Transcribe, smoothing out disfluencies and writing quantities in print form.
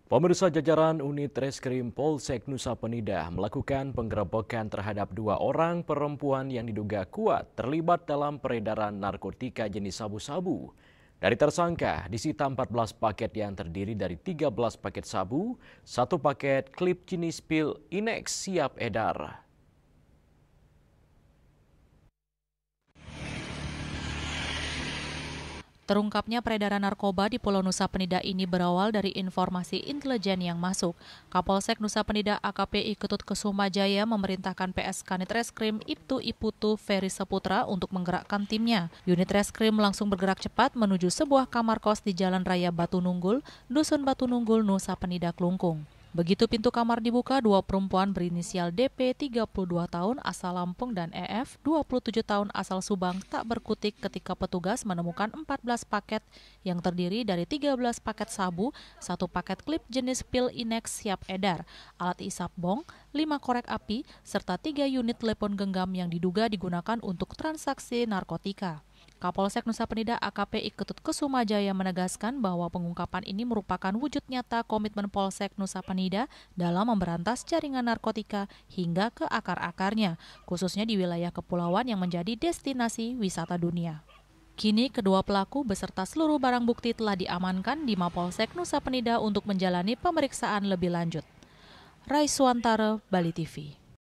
Pemirsa, jajaran unit Reskrim Polsek Nusa Penida melakukan penggerebekan terhadap 2 orang perempuan yang diduga kuat terlibat dalam peredaran narkotika jenis sabu-sabu. Dari tersangka disita 14 paket yang terdiri dari 13 paket sabu, 1 paket klip jenis pil Inex siap edar. Terungkapnya peredaran narkoba di Pulau Nusa Penida ini berawal dari informasi intelijen yang masuk. Kapolsek Nusa Penida AKP Ketut Kesumajaya memerintahkan PS Kanit Reskrim Ibtu Iputu Ferry Saputra untuk menggerakkan timnya. Unit Reskrim langsung bergerak cepat menuju sebuah kamar kos di Jalan Raya Batu Nunggul, Dusun Batu Nunggul, Nusa Penida, Klungkung. Begitu pintu kamar dibuka, 2 perempuan berinisial DP 32 tahun asal Lampung dan EF 27 tahun asal Subang tak berkutik ketika petugas menemukan 14 paket yang terdiri dari 13 paket sabu, 1 paket klip jenis pil Inex siap edar, alat isap bong, 5 korek api, serta 3 unit telepon genggam yang diduga digunakan untuk transaksi narkotika. Kapolsek Nusa Penida AKP Ketut Kesumajaya menegaskan bahwa pengungkapan ini merupakan wujud nyata komitmen Polsek Nusa Penida dalam memberantas jaringan narkotika hingga ke akar-akarnya, khususnya di wilayah kepulauan yang menjadi destinasi wisata dunia. Kini kedua pelaku beserta seluruh barang bukti telah diamankan di Mapolsek Nusa Penida untuk menjalani pemeriksaan lebih lanjut. Raiswantara, Bali TV.